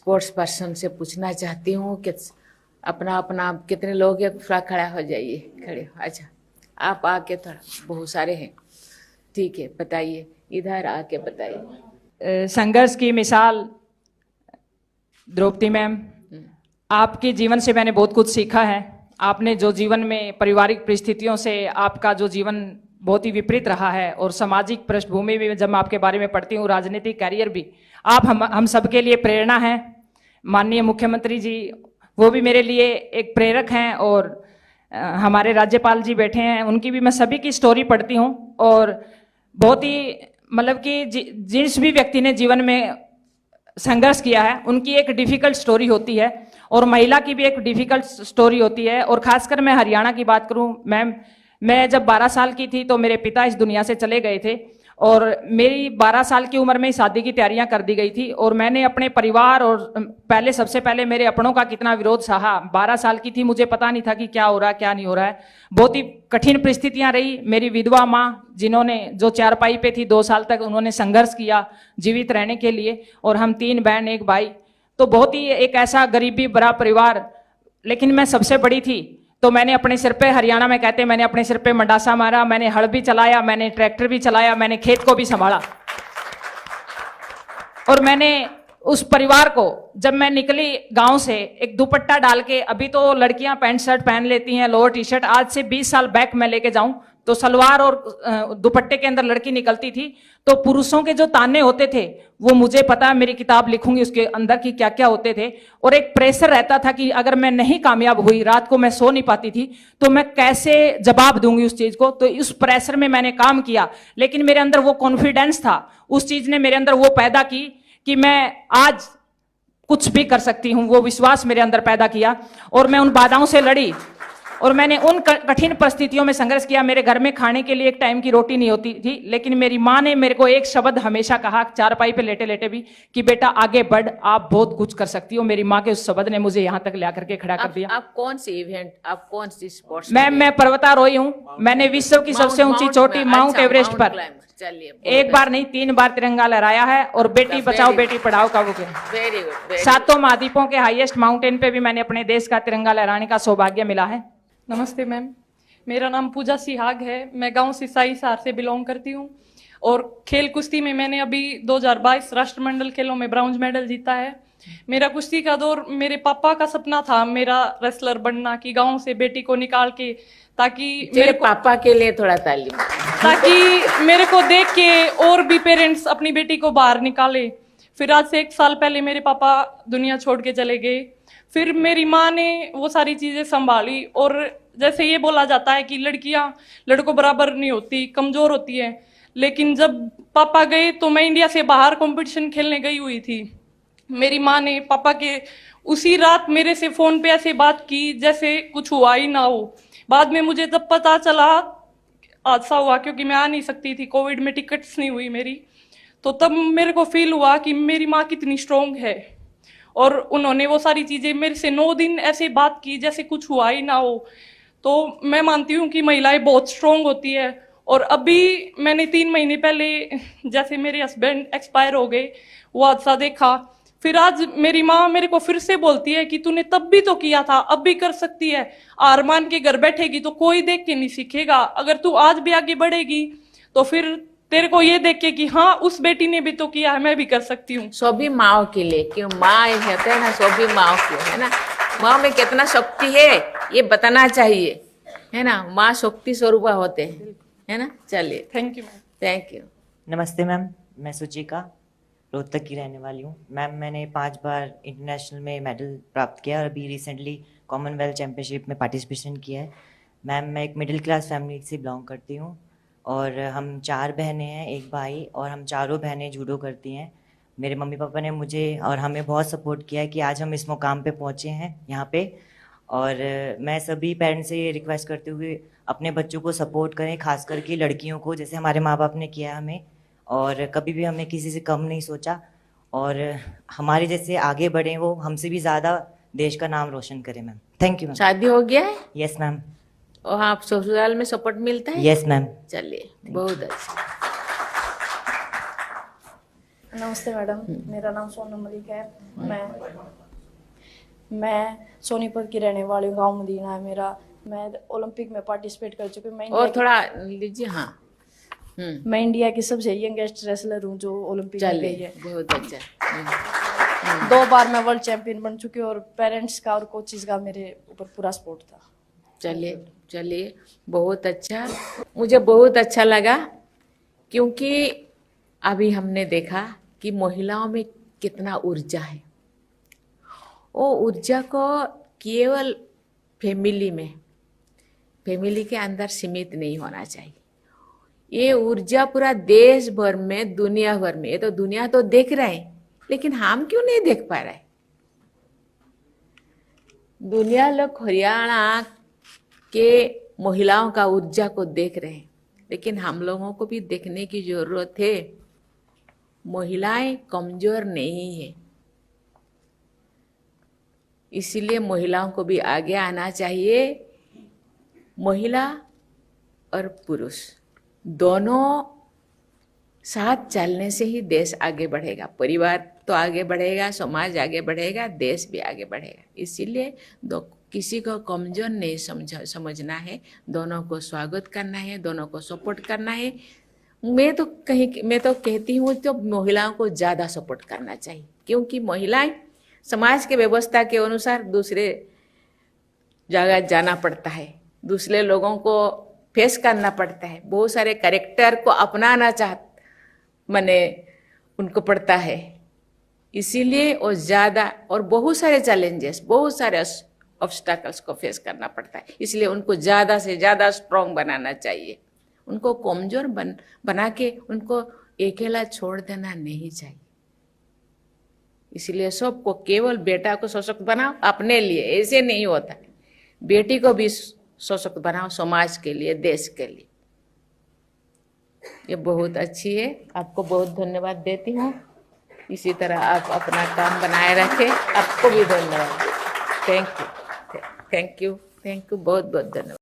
Sports person से पूछना चाहती हूँ कि अपना अपना कितने लोग हैं, थोड़ा खड़ा हो जाइए, खड़े हो। अच्छा, आप आके थोड़ा, बहुत सारे हैं, ठीक है, बताइए, इधर आके बताइए। संघर्ष की मिसाल द्रौपदी मैम, आपके जीवन से मैंने बहुत कुछ सीखा है। आपने जो जीवन में पारिवारिक परिस्थितियों से आपका जो जीवन बहुत ही विपरीत रहा है, और सामाजिक पृष्ठभूमि भी जब मैं आपके बारे में पढ़ती हूँ, राजनीतिक कैरियर भी, आप हम सबके लिए प्रेरणा हैं। माननीय मुख्यमंत्री जी, वो भी मेरे लिए एक प्रेरक हैं, और हमारे राज्यपाल जी बैठे हैं, उनकी भी मैं सभी की स्टोरी पढ़ती हूँ। और बहुत ही मतलब कि जिस भी व्यक्ति ने जीवन में संघर्ष किया है, उनकी एक डिफिकल्ट स्टोरी होती है, और महिला की भी एक डिफिकल्ट स्टोरी होती है। और खासकर मैं हरियाणा की बात करूं मैम, मैं जब 12 साल की थी तो मेरे पिता इस दुनिया से चले गए थे, और मेरी 12 साल की उम्र में ही शादी की तैयारियां कर दी गई थी, और मैंने अपने परिवार और सबसे पहले मेरे अपनों का कितना विरोध सहा। 12 साल की थी, मुझे पता नहीं था कि क्या हो रहा है क्या नहीं हो रहा है। बहुत ही कठिन परिस्थितियां रही। मेरी विधवा माँ, जिन्होंने जो चारपाई पे थी 2 साल तक, उन्होंने संघर्ष किया जीवित रहने के लिए, और हम 3 बहन 1 भाई, तो बहुत ही एक ऐसा गरीबी भरा परिवार। लेकिन मैं सबसे बड़ी थी, तो मैंने अपने सिर पे, हरियाणा में कहते हैं, मैंने अपने सिर पे मंडासा मारा। मैंने हल भी चलाया, मैंने ट्रैक्टर भी चलाया, मैंने खेत को भी संभाला। और मैंने उस परिवार को, जब मैं निकली गांव से एक दुपट्टा डाल के, अभी तो लड़कियां पैंट शर्ट पहन लेती हैं, लोअर टी शर्ट, आज से 20 साल बैक मैं लेके जाऊं तो सलवार और दुपट्टे के अंदर लड़की निकलती थी, तो पुरुषों के जो ताने होते थे, वो मुझे पता है, मेरी किताब लिखूंगी उसके अंदर की क्या क्या होते थे। और एक प्रेशर रहता था कि अगर मैं नहीं कामयाब हुई, रात को मैं सो नहीं पाती थी, तो मैं कैसे जवाब दूंगी उस चीज को। तो उस प्रेशर में मैंने काम किया, लेकिन मेरे अंदर वो कॉन्फिडेंस था, उस चीज ने मेरे अंदर वो पैदा की कि मैं आज कुछ भी कर सकती हूं। वो विश्वास मेरे अंदर पैदा किया, और मैं उन बाधाओं से लड़ी, और मैंने उन कठिन परिस्थितियों में संघर्ष किया। मेरे घर में खाने के लिए एक टाइम की रोटी नहीं होती थी, लेकिन मेरी माँ ने मेरे को एक शब्द हमेशा कहा, चारपाई पे लेटे लेटे भी, कि बेटा आगे बढ़, आप बहुत कुछ कर सकती हो। मेरी माँ के उस शब्द ने मुझे यहाँ तक ला करके खड़ा कर दिया। आप कौन सी इवेंट, आप कौन सी स्पोर्ट्स? मैं पर्वतारोही हूँ। मैंने विश्व की सबसे ऊंची चोटी माउंट एवरेस्ट पर एक बार नहीं 3 बार तिरंगा लहराया है, और बेटी बचाओ बेटी पढ़ाओ का वो किया। Very good. 7 महाद्वीपों के हाईएस्ट माउंटेन पे भी मैंने अपने देश का तिरंगा लहराने का सौभाग्य मिला है। नमस्ते मैम, मेरा नाम पूजा सिहाग है। मैं गांव सिसाई हिसार से बिलोंग करती हूँ, और खेल कुश्ती में मैंने अभी 2022 राष्ट्रमंडल खेलों में ब्रॉन्ज मेडल जीता है। मेरा कुश्ती का दौर, मेरे पापा का सपना था मेरा रेसलर बनना, कि गांव से बेटी को निकाल के, ताकि मेरे पापा के लिए थोड़ा ताली, ताकि मेरे को देख के और भी पेरेंट्स अपनी बेटी को बाहर निकाले। फिर आज से 1 साल पहले मेरे पापा दुनिया छोड़ के चले गए। फिर मेरी माँ ने वो सारी चीजें संभाली, और जैसे ये बोला जाता है कि लड़कियां लड़कों बराबर नहीं होती, कमजोर होती है, लेकिन जब पापा गए तो मैं इंडिया से बाहर कंपटीशन खेलने गई हुई थी। मेरी माँ ने पापा के उसी रात मेरे से फोन पे ऐसे बात की जैसे कुछ हुआ ही ना हो। बाद में मुझे जब पता चला हादसा हुआ, क्योंकि मैं आ नहीं सकती थी, कोविड में टिकट्स नहीं हुई मेरी, तो तब मेरे को फील हुआ कि मेरी माँ कितनी स्ट्रोंग है। और उन्होंने वो सारी चीजें मेरे से 9 दिन ऐसे बात की जैसे कुछ हुआ ही ना हो। तो मैं मानती हूँ कि महिलाएं बहुत स्ट्रोंग होती है। और अभी मैंने 3 महीने पहले, जैसे मेरे हस्बैंड एक्सपायर हो गए, वो हादसा देखा। फिर आज मेरी माँ मेरे को फिर से बोलती है कि तूने तब भी तो किया था, अब भी कर सकती है। हार मान के घर बैठेगी तो कोई देख के नहीं सीखेगा, अगर तू आज भी आगे बढ़ेगी तो फिर तेरे को ये देख के कि हाँ उस बेटी ने भी तो किया है, मैं भी कर सकती हूँ। सभी माओ के लिए, क्यों माँ कहते हैं ना, सभी माओ के, है ना, माँ में कितना शक्ति है ये बताना चाहिए, है ना। माँ शक्ति स्वरूपा होते हैं, है ना। चलिए, thank you ma'am. Thank you. नमस्ते मैम, मैं सुचिका, रोहतक की रहने वाली हूँ। मैम मैंने 5 बार इंटरनेशनल में मेडल प्राप्त किया, और अभी रिसेंटली कॉमनवेल्थ चैम्पियनशिप में पार्टिसिपेशन किया है। मैम मैं एक मिडिल क्लास फैमिली से बिलोंग करती हूँ, और हम 4 बहनें हैं, 1 भाई, और हम चारों बहनें जूडो करती हैं। मेरे मम्मी पापा ने मुझे और हमें बहुत सपोर्ट किया है कि आज हम इस मुकाम पे पहुँचे हैं यहाँ पे। और मैं सभी पेरेंट्स से ये रिक्वेस्ट करते हुए अपने बच्चों को सपोर्ट करें, खास करके लड़कियों को, जैसे हमारे माँ बाप ने किया हमें, और कभी भी हमने किसी से कम नहीं सोचा, और हमारे जैसे आगे बढ़ें, वो हमसे भी ज़्यादा देश का नाम रोशन करें मैम। Thank you ma'am. शादी हो गया है? Yes ma'am. और आप ससुराल में सपोर्ट मिलता है? Yes ma'am. चलिए, बहुत अच्छा। नमस्ते मैडम, मेरा नाम सोनम मलिक है। मैं सोनीपत की रहने वाली हूँ, गाँव मदीना है मेरा। मैं ओलंपिक में पार्टिसिपेट कर चुकी हूँ। और थोड़ा लीजिए। हाँ, मैं इंडिया की सबसे यंगेस्ट रेसलर हूँ जो ओलंपिक में गई चलिए है। बहुत अच्छा। 2 बार मैं वर्ल्ड चैंपियन बन चुकी हूँ और पेरेंट्स का और कोचेस का मेरे ऊपर पूरा सपोर्ट था। चलिए चलिए, बहुत अच्छा। मुझे बहुत अच्छा लगा, क्योंकि अभी हमने देखा कि महिलाओं में कितना ऊर्जा है। वो ऊर्जा को केवल फैमिली के अंदर सीमित नहीं होना चाहिए। ये ऊर्जा पूरा देश भर में, दुनिया भर में, ये तो दुनिया तो देख रहे हैं, लेकिन हम क्यों नहीं देख पा रहे? दुनिया लोग हरियाणा के महिलाओं का ऊर्जा को देख रहे हैं, लेकिन हम लोगों को भी देखने की जरूरत है। महिलाएं कमजोर नहीं है, इसीलिए महिलाओं को भी आगे आना चाहिए। महिला और पुरुष दोनों साथ चलने से ही देश आगे बढ़ेगा। परिवार तो आगे बढ़ेगा, समाज आगे बढ़ेगा, देश भी आगे बढ़ेगा। इसीलिए किसी को कमजोर नहीं समझना है, दोनों को स्वागत करना है, दोनों को सपोर्ट करना है। मैं तो कहती हूँ तो महिलाओं को ज़्यादा सपोर्ट करना चाहिए, क्योंकि महिलाएं समाज के व्यवस्था के अनुसार दूसरे जगह जाना पड़ता है, दूसरे लोगों को फेस करना पड़ता है, बहुत सारे कैरेक्टर को अपनाना उनको पड़ता है। इसीलिए वो ज़्यादा और बहुत सारे चैलेंजेस, बहुत सारे ऑब्स्टैकल्स को फेस करना पड़ता है। इसलिए उनको ज़्यादा से ज़्यादा स्ट्रॉन्ग बनाना चाहिए। उनको कमजोर बना के उनको अकेला छोड़ देना नहीं चाहिए। इसलिए सबको केवल बेटा को सशक्त बनाओ अपने लिए, ऐसे नहीं होता। बेटी को भी सशक्त बनाओ समाज के लिए, देश के लिए। ये बहुत अच्छी है, आपको बहुत धन्यवाद देती हूँ। इसी तरह आप अपना काम बनाए रखें। आपको भी धन्यवाद। थैंक यू, बहुत बहुत धन्यवाद।